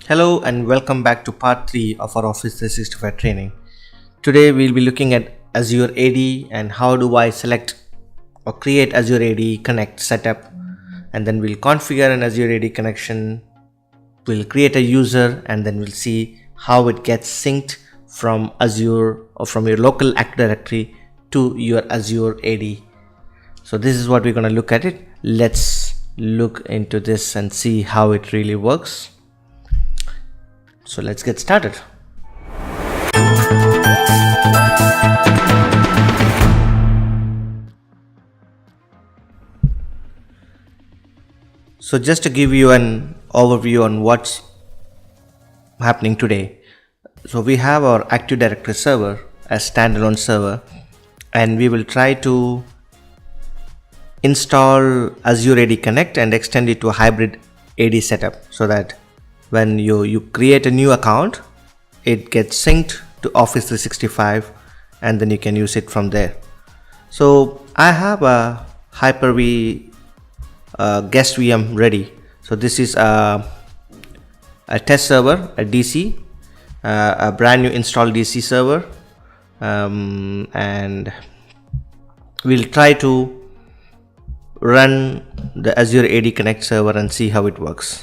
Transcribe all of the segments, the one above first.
Hello and welcome back to part 3 of our Office 365 training. Today we'll be looking at Azure AD and how do I select or create Azure AD Connect setup, and then we'll configure an Azure AD connection, we'll create a user, and then we'll see how it gets synced from Azure or from your local Active Directory to your Azure AD. So this is what we're going to look at it. Let's look into this and see how it really works. So let's get started. So just to give you an overview on what's happening today. So we have our Active Directory server as standalone server, and we will try to install Azure AD Connect and extend it to a hybrid AD setup so that when you create a new account, it gets synced to Office 365 and then you can use it from there. So I have a Hyper-V guest VM ready. So this is a test server, a DC, a brand new installed DC server, and we'll try to run the Azure AD Connect server and see how it works.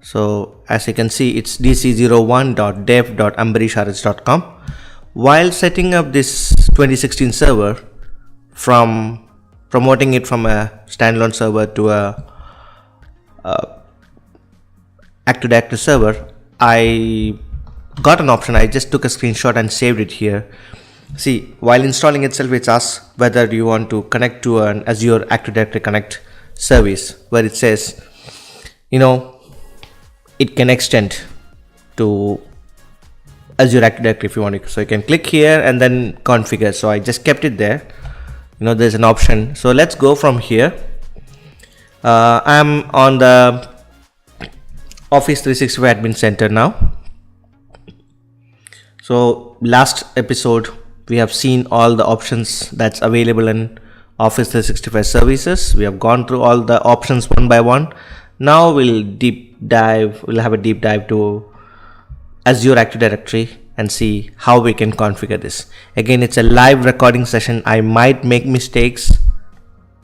So as you can see, it's dc01.dev.ambarisharaj.com. While setting up this 2016 server, from promoting it from a standalone server to a Active Directory server, I got an option. I just took a screenshot and saved it here. See, while installing itself, it asks whether you want to connect to an Azure Active Directory Connect service, where it says, it can extend to Azure Active Directory if you want to. So you can click here and then configure. So I just kept it there. There's an option. So let's go from here. I'm on the Office 365 Admin Center now. So last episode, we have seen all the options that's available in Office 365 services. We have gone through all the options one by one. Now we'll have a deep dive to Azure Active Directory and see how we can configure this. Again, it's a live recording session. I might make mistakes,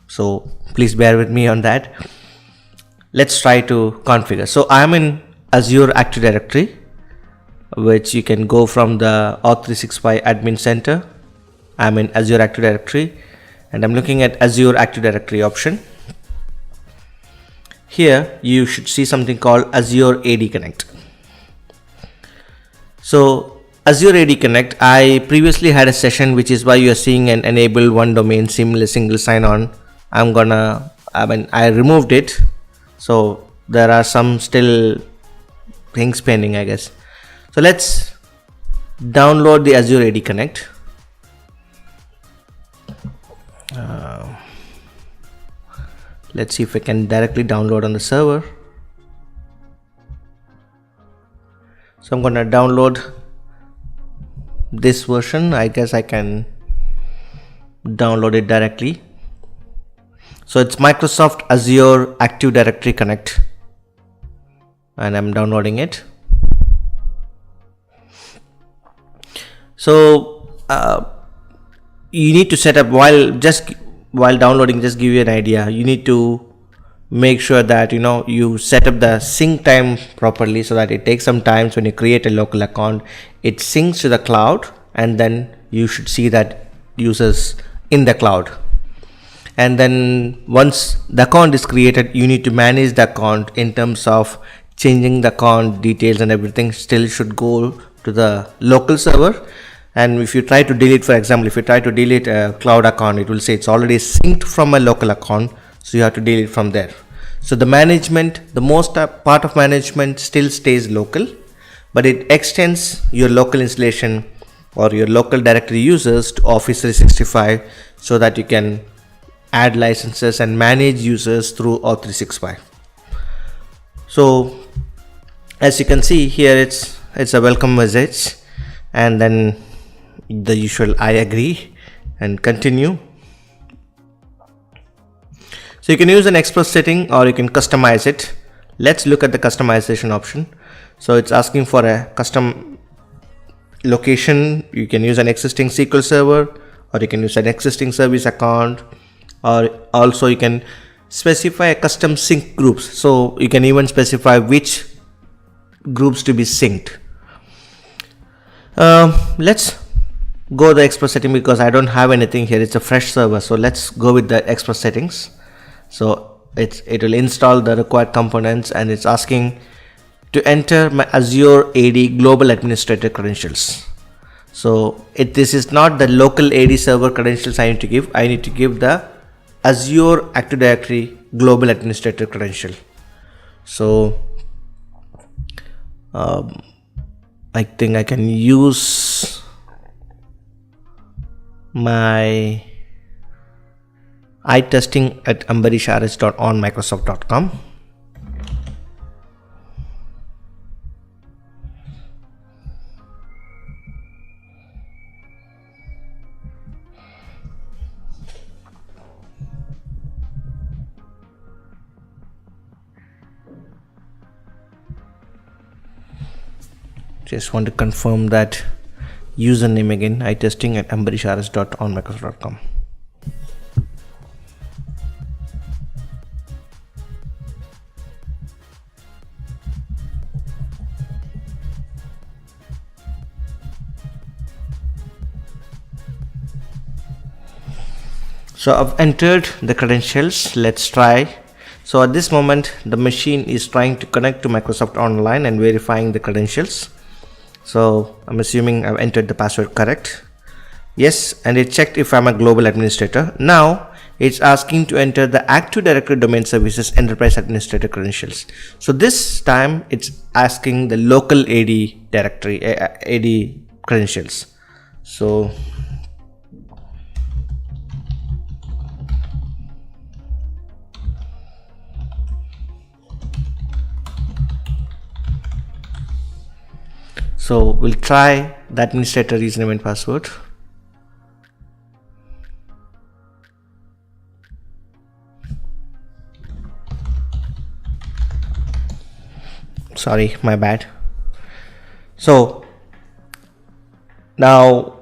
so please bear with me on that. Let's try to configure. So I'm in Azure Active Directory, which you can go from the Office 365 Admin Center. I'm in Azure Active Directory and I'm looking at Azure Active Directory option. Here you should see something called Azure AD Connect. So Azure AD Connect, I previously had a session, which is why you are seeing an enable one domain seamless single sign-on. I removed it, so there are some still things pending, I guess. So let's download the Azure AD Connect. Let's see if I can directly download on the server. So I'm going to download this version. I guess I can download it directly. So it's Microsoft Azure Active Directory Connect, and I'm downloading it. So you need to set up while downloading. Just give you an idea, you need to make sure that you set up the sync time properly, so that it takes some time. So when you create a local account, it syncs to the cloud, and then you should see that users in the cloud. And then once the account is created, you need to manage the account in terms of changing the account details, and everything still should go to the local server. And if you try to delete, for example, if you try to delete a cloud account, it will say it's already synced from a local account, so you have to delete from there. So the most part of management still stays local, but it extends your local installation or your local directory users to Office 365, so that you can add licenses and manage users through Office 365. So as you can see here, it's a welcome message, and then the usual I agree and continue. So you can use an express setting or you can customize it. let's look at the customization option. So it's asking for a custom location. You can use an existing SQL server, or you can use an existing service account, or also you can specify a custom sync groups. So you can even specify which groups to be synced. Let's go the express setting because I don't have anything here. It's a fresh server, so let's go with the express settings. So it will install the required components, and it's asking to enter my Azure AD global administrator credentials. So this is not the local AD server credentials I need to give. I need to give the Azure Active Directory global administrator credential. So I think I can use my iTesting at ambarishrh.onmicrosoft.com. Just want to confirm that username again, iTesting at ambarishrh.onmicrosoft.com. So I've entered the credentials. Let's try. So at this moment the machine is trying to connect to Microsoft Online and verifying the credentials. So I'm assuming I've entered the password correct. Yes, and it checked if I'm a global administrator. Now it's asking to enter the Active Directory Domain Services Enterprise Administrator credentials. So this time it's asking the local AD directory, AD credentials. So we'll try the administrator username and password. Sorry, my bad. So now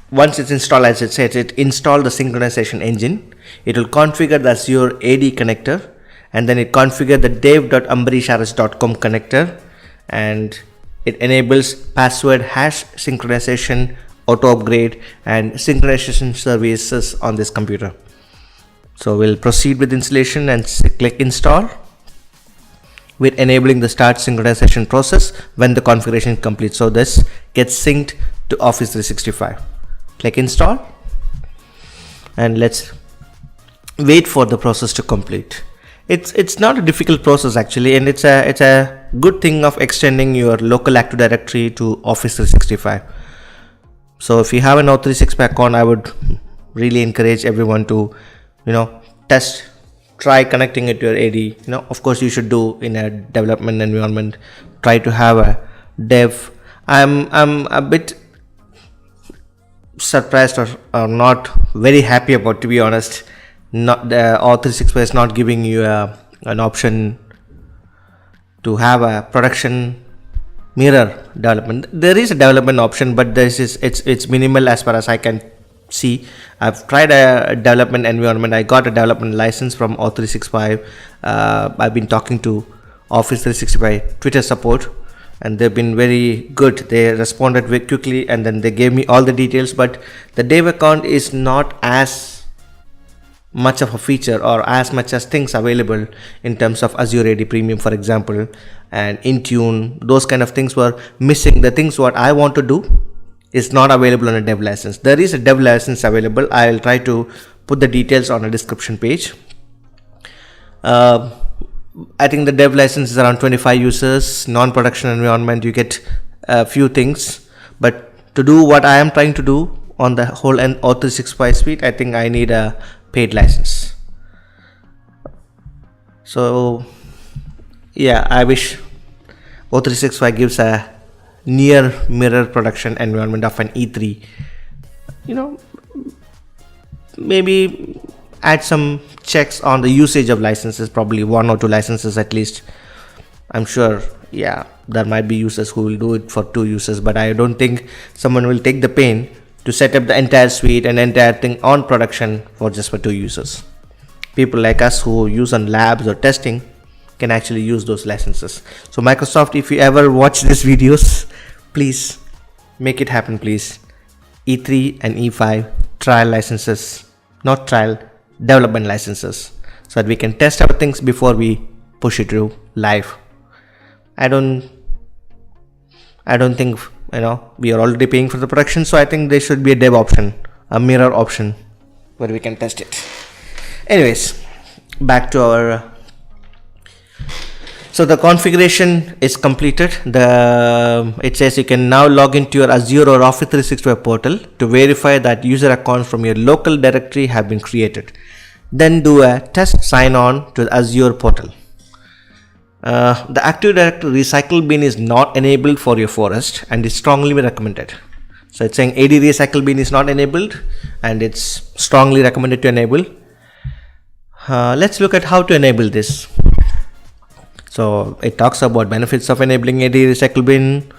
once it's installed, as it says, it installed the synchronization engine. It will configure the Azure AD connector, and then it configure the dev.ambarishrh.com connector, and it enables password hash synchronization, auto upgrade, and synchronization services on this computer. So we'll proceed with installation and click install. We're enabling the start synchronization process when the configuration is complete. So this gets synced to Office 365. Click install, and let's wait for the process to complete. It's not a difficult process actually, and it's a good thing of extending your local Active Directory to Office 365. So if you have an O365 account, I would really encourage everyone to try connecting it to your AD. Of course you should do in a development environment. Try to have a dev. I'm a bit surprised or not very happy about, to be honest, not the O365 is not giving you an option to have a production mirror development. There is a development option, but it's minimal as far as I can see. I've tried a development environment. I got a development license from O365. I've been talking to Office 365 Twitter support, and they've been very good. They responded very quickly, and then they gave me all the details, but the dev account is not as much of a feature or as much as things available in terms of Azure AD Premium, for example, and Intune. Those kind of things were missing. The things what I want to do is not available on a dev license. There is a dev license available. I will try to put the details on a description page. I think the dev license is around 25 users. Non-production environment, you get a few things, but to do what I am trying to do on the whole O365 suite, I think I need a paid license. So yeah, I wish O365 gives a near mirror production environment of an E3. Maybe add some checks on the usage of licenses, probably 1 or 2 licenses at least. I'm sure, yeah, there might be users who will do it for 2 users, but I don't think someone will take the pain to set up the entire suite and entire thing on production for just for 2 users. People like us who use on labs or testing can actually use those licenses. So Microsoft, if you ever watch these videos, please make it happen, please. E3 and E5 trial licenses, not trial, development licenses, so that we can test our things before we push it to live. I don't think, we are already paying for the production, so I think there should be a dev option, a mirror option where we can test it. Anyways, back to our so the configuration is completed. It says you can now log into your Azure or Office 365 portal to verify that user accounts from your local directory have been created. Then do a test sign on to the Azure portal. The Active Directory Recycle Bin is not enabled for your forest and is strongly recommended. So it's saying AD Recycle Bin is not enabled and it's strongly recommended to enable. Let's look at how to enable this. So it talks about benefits of enabling AD Recycle Bin.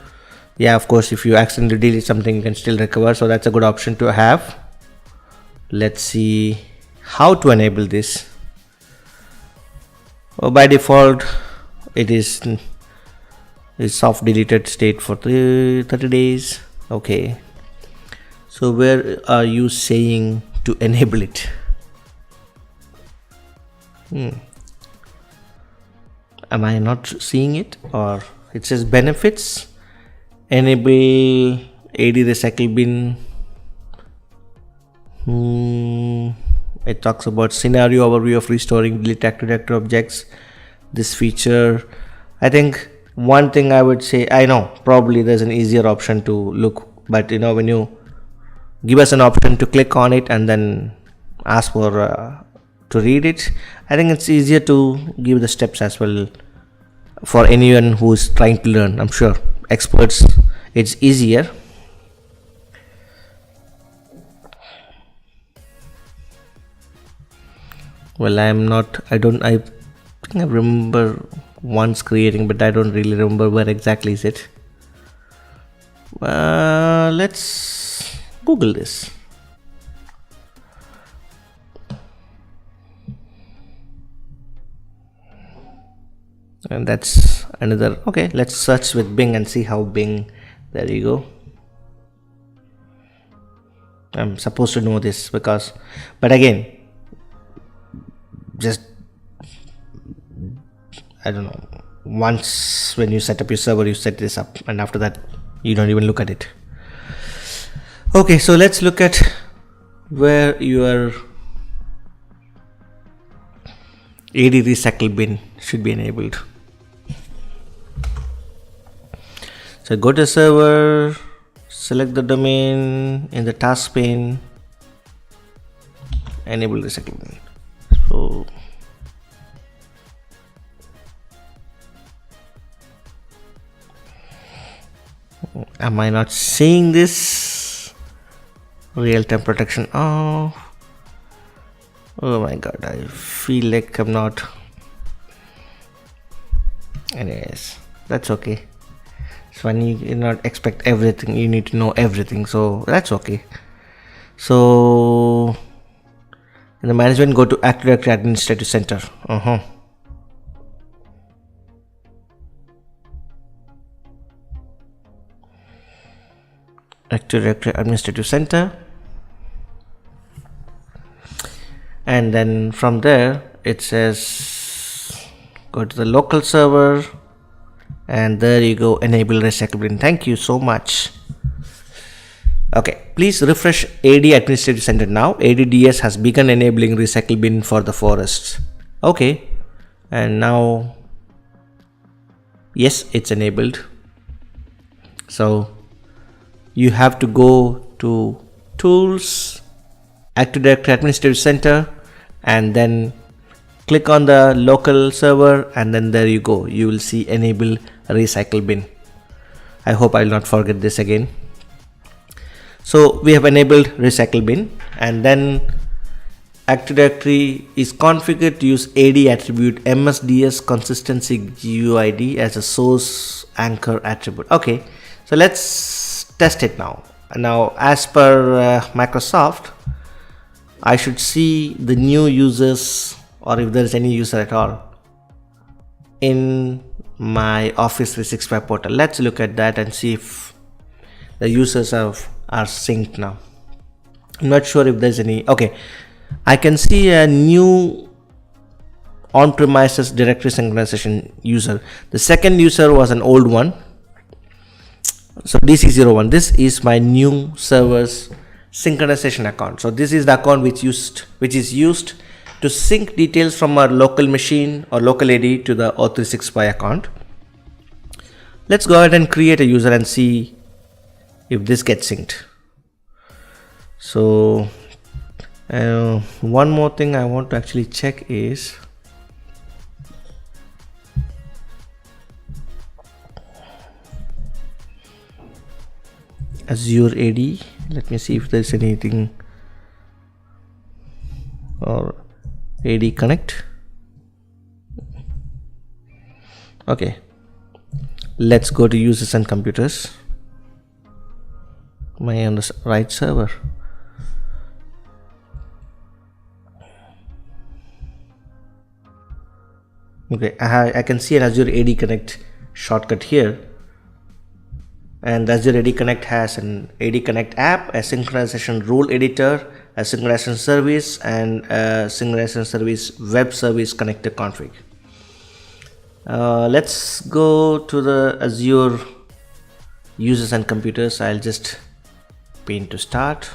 Yeah, of course, if you accidentally delete something, you can still recover. So that's a good option to have. Let's see how to enable this. By default, it is soft deleted state for 30 days. Okay. So where are you saying to enable it? Am I not seeing it? Or it says benefits, enable AD Recycle Bin. It talks about scenario overview of restoring delete Active Directory objects. This feature, I think one thing I would say, I know probably there's an easier option to look, but when you give us an option to click on it and then ask for to read it, I think it's easier to give the steps as well for anyone who is trying to learn. I'm sure experts, it's easier. Well, I think I remember once creating, but I don't really remember where exactly is it. Let's Google this. And that's another, okay, let's search with Bing and see how Bing, there you go. I'm supposed to know this but again, just, I don't know, once when you set up your server, you set this up and after that you don't even look at it. Okay, so let's look at where your AD Recycle Bin should be enabled. So go to server, select the domain in the task pane, enable Recycle Bin. So am I not seeing this? Real-time protection off. Oh my god, I feel like I'm not. Anyways, that's okay. It's funny, you not expect everything, you need to know everything, so that's okay. So in the management, go to Active Directory Administrative Center. Active Directory Administrative Center, and then from there it says go to the local server, and there you go, enable Recycle Bin. Thank you so much. Okay, please refresh AD Administrative Center now. ADDS has begun enabling Recycle Bin for the forests. Okay, and now yes, it's enabled. So you have to go to Tools, Active Directory Administrative Center, and then click on the local server, and then there you go, you will see enable Recycle Bin. I hope I will not forget this again. So we have enabled Recycle Bin, and then Active Directory is configured to use AD attribute MSDS consistency GUID as a source anchor attribute. Okay, so let's test it now. Now, as per Microsoft, I should see the new users, or if there is any user at all, in my Office 365 portal. Let's look at that and see if the users are synced now. I'm not sure if there's any. Okay, I can see a new on-premises directory synchronization user. The second user was an old one, so DC01. This is my new server's synchronization account. So this is the account which is used to sync details from our local machine or local AD to the O365 account. Let's go ahead and create a user and see if this gets synced. So one more thing I want to actually check is Azure AD. Let me see if there's anything, or AD Connect. Okay, let's go to users and computers. Am I on the right server? Okay, I can see an Azure AD Connect shortcut here, and Azure AD Connect has an AD Connect app, a synchronization rule editor, a synchronization service, and a synchronization service web service connector config. Let's go to the Azure users and computers. I'll just pin to start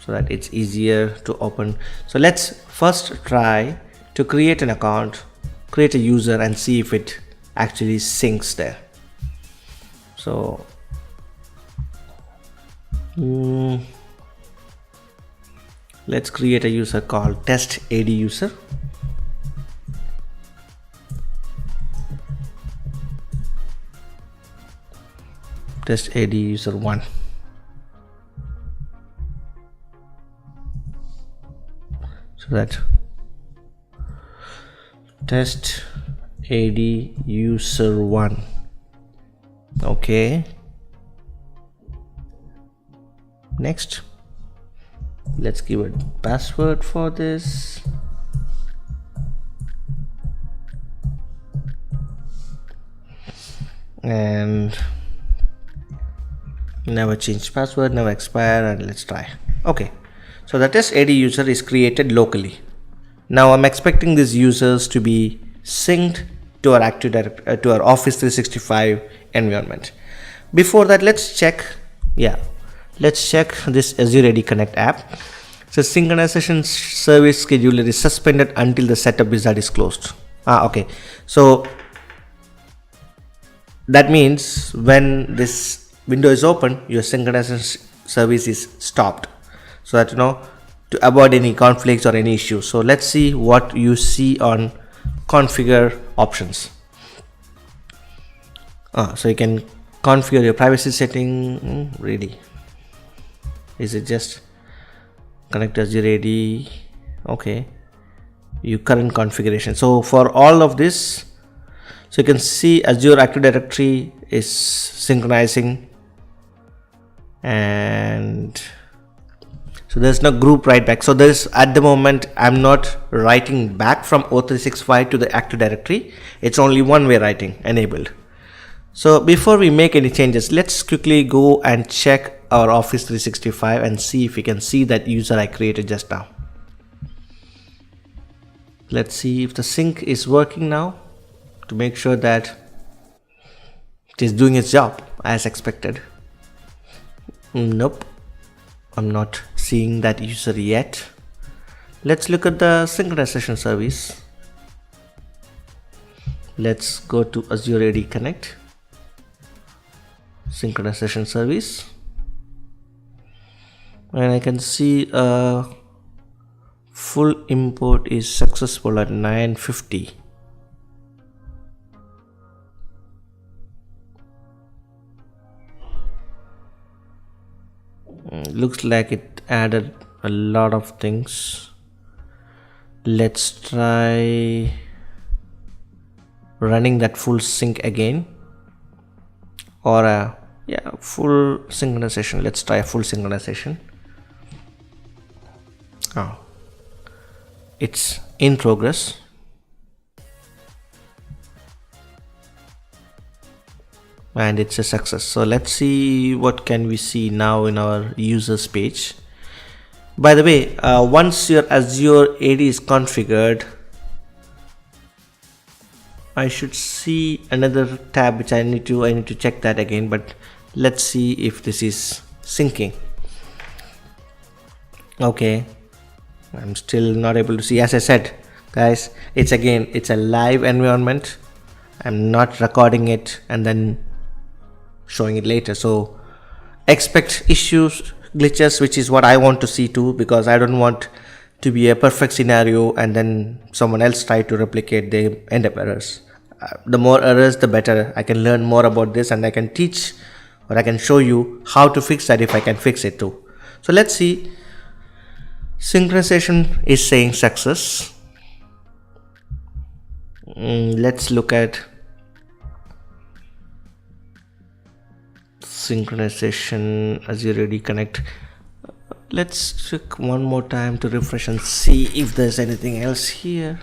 so that it's easier to open. So let's first try to create an account, create a user, and see if it actually syncs there. So let's create a user called test AD user. Test AD user 1. So that test AD user 1. Okay, next let's give a password for this. And never change password, never expire, and let's try. Okay, so the test AD user is created locally. Now I'm expecting these users to be synced to our to our Office 365 environment. Before that, let's check this Azure AD Connect app. So synchronization service scheduler is suspended until the setup wizard is closed. Okay, so that means when this window is open, your synchronization service is stopped, so that to avoid any conflicts or any issues. So let's see what you see on configure options. So you can configure your privacy setting. Really, is it just connect Azure AD? Okay, your current configuration. So for all of this, so you can see Azure Active Directory is synchronizing, and so there's no group write back. So there's, at the moment, I'm not writing back from O365 to the Active Directory. It's only one-way writing enabled. So before we make any changes, let's quickly go and check our Office 365 and see if we can see that user I created just now. Let's see if the sync is working now, to make sure that it is doing its job as expected. Nope, I'm not seeing that user yet. Let's look at the synchronization service. Let's go to Azure AD Connect, synchronization service, and I can see a full import is successful at 9:50. Looks like it added a lot of things. Let's try running that full sync again, or yeah, full synchronization. Let's try a full synchronization. Oh, it's in progress. And it's a success. So let's see what can we see now in our users page. By the way, once your Azure AD is configured, I should see another tab which I need to check that again, but let's see if this is syncing. Okay, I'm still not able to see. As I said, guys, it's a live environment. I'm not recording it and then showing it later, so expect issues, glitches, which is what I want to see too, because I don't want to be a perfect scenario and then someone else try to replicate, they end up errors. The more errors, the better. I can learn more about this and I can teach, or I can show you how to fix that if I can fix it too. So let's see. Synchronization is saying success. Let's look at synchronization, Azure AD Connect. Let's check one more time to refresh and see if there's anything else here.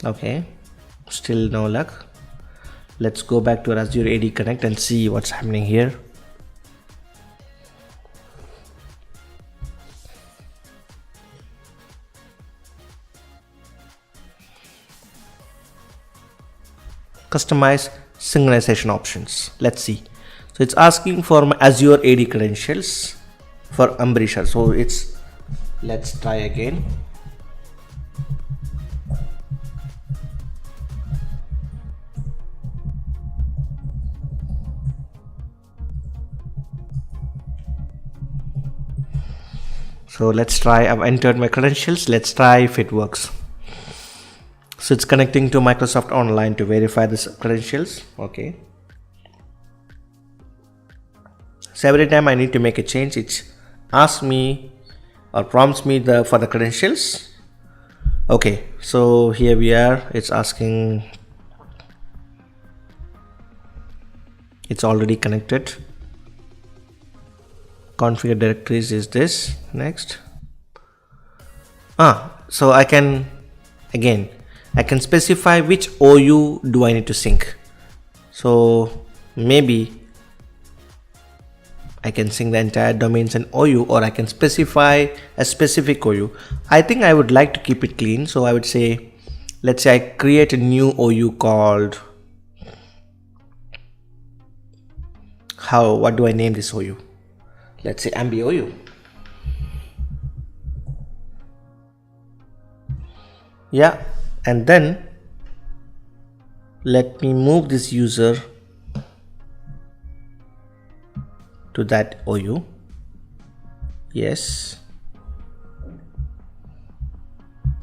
Okay, still no luck. Let's go back to our Azure AD Connect and see what's happening here. Customize synchronization options. Let's see. So it's asking for my Azure AD credentials for Ambrisha. So let's try again. So let's try. I've entered my credentials. Let's try if it works. So it's connecting to Microsoft Online to verify the credentials. Okay. So every time I need to make a change, it asks me or prompts me for the credentials. Okay. So here we are. It's asking. It's already connected. Configure directories is this. Next. So I can specify which OU do I need to sync. So maybe I can sync the entire domains and OU, or I can specify a specific OU. I think I would like to keep it clean. So I would say, let's say I create a new OU called, what do I name this OU? Let's say Ambi OU. Yeah. And then let me move this user to that OU. Yes.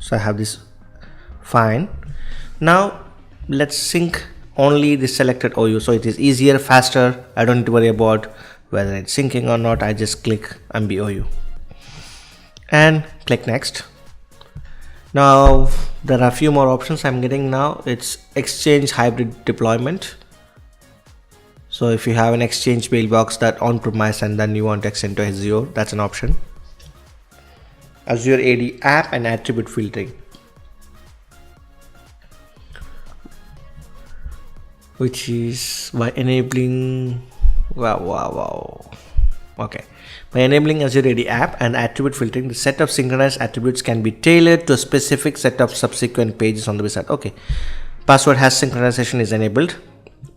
So I have this. Fine. Now let's sync only the selected OU. So it is easier, faster. I don't need to worry about whether it's syncing or not. I just click Ambi OU and click next. Now there are a few more options I'm getting now. It's Exchange hybrid deployment. So if you have an Exchange mailbox that on-premise and then you want to extend to Azure, that's an option. Azure AD app and attribute filtering, which is by enabling okay, by enabling Azure AD app and attribute filtering, the set of synchronized attributes can be tailored to a specific set of subsequent pages on the website. Okay, password hash synchronization is enabled.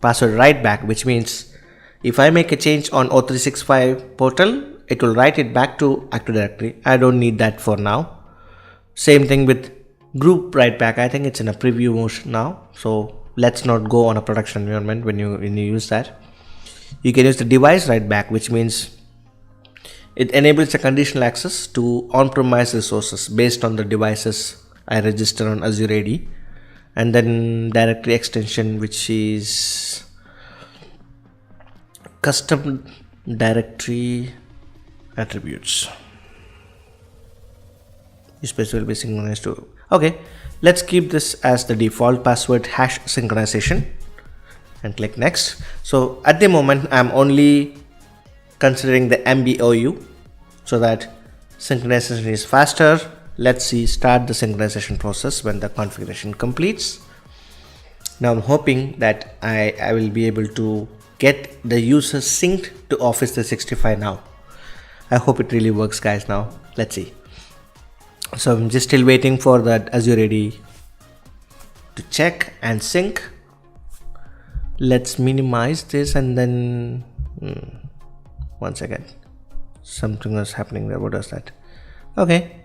Password write back, which means if I make a change on O365 portal, it will write it back to Active Directory. I don't need that for now. Same thing with group write back. I think it's in a preview mode now, so let's not go on a production environment when you use that. You can use the device write back, which means it enables a conditional access to on-premise resources based on the devices I register on Azure AD, and then directory extension, which is custom directory attributes. Space will be synchronized to. Okay, let's keep this as the default password hash synchronization and click next. So at the moment I'm only considering the MBOU so that synchronization is faster. Let's see, start the synchronization process when the configuration completes. Now I'm hoping that I will be able to get the users synced to Office 365 now. I hope it really works, guys. Now let's see. So I'm just still waiting for that Azure AD to check and sync. Let's minimize this and then one second, something is happening there. What is that? Okay,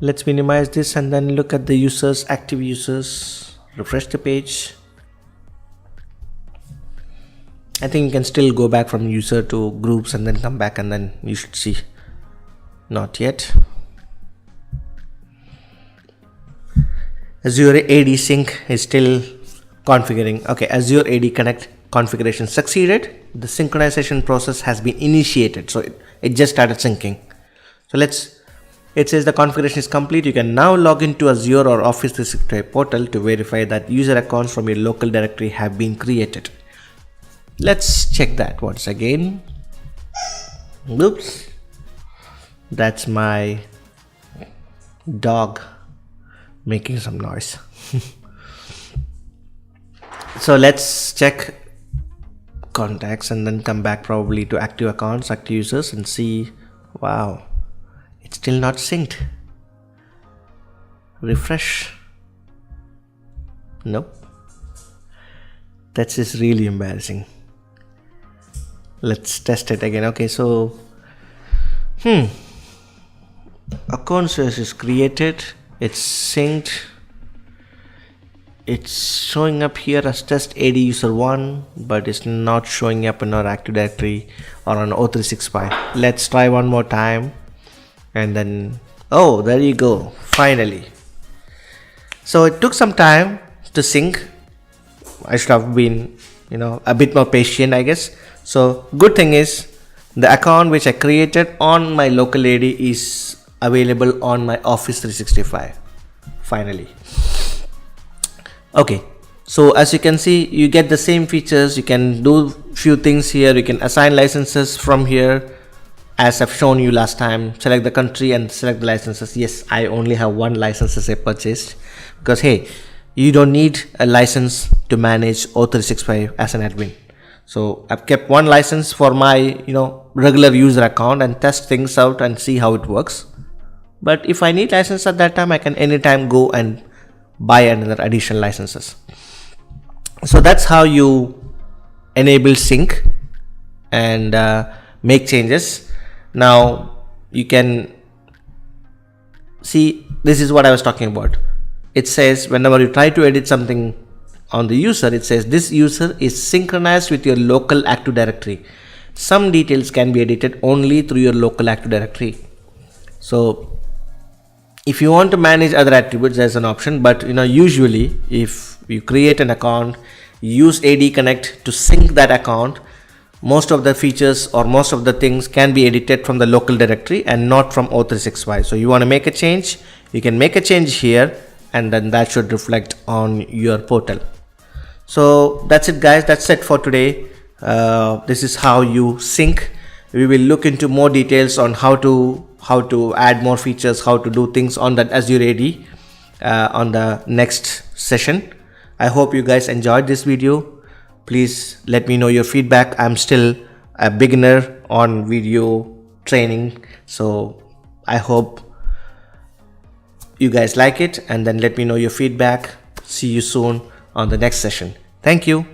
let's minimize this and then look at the users, active users, refresh the page. I think you can still go back from user to groups and then come back, and then you should see. Not yet. Azure AD Sync is still configuring. Okay, Azure AD Connect configuration succeeded. The synchronization process has been initiated. So it just started syncing. So it says the configuration is complete. You can now log into Azure or Office 365 portal to verify that user accounts from your local directory have been created. Let's check that once again. Oops. That's my dog making some noise. So let's check contacts and then come back probably to active accounts, active users, and see. Wow, it's still not synced. Refresh. Nope. That's just really embarrassing. Let's test it again. Okay, so account source is created, it's synced, it's showing up here as test AD user 1, but it's not showing up in our Active Directory or on O365. Let's try one more time, and then oh, there you go, finally. So it took some time to sync. I should have been a bit more patient, I guess. So good thing is the account which I created on my local AD is available on my Office 365 finally. Okay, so as you can see, you get the same features. You can do few things here. You can assign licenses from here as I've shown you last time. Select the country and select the licenses. Yes, I only have one license as I purchased, because hey, you don't need a license to manage O365 as an admin. So I've kept one license for my regular user account and test things out and see how it works. But if I need license at that time, I can anytime go and buy another additional licenses. So that's how you enable sync and make changes. Now you can see, this is what I was talking about. It says whenever you try to edit something on the user, it says this user is synchronized with your local Active Directory. Some details can be edited only through your local Active Directory. So if you want to manage other attributes, there's an option, but usually if you create an account, use AD Connect to sync that account, most of the features or most of the things can be edited from the local directory and not from O365. So you want to make a change, you can make a change here, and then that should reflect on your portal. So that's it, guys. That's it for today. This is how you sync. We will look into more details on how to add more features, how to do things on that Azure AD on the next session. I hope you guys enjoyed this video. Please let me know your feedback. I'm still a beginner on video training, so I hope you guys like it, and then let me know your feedback. See you soon on the next session. Thank you.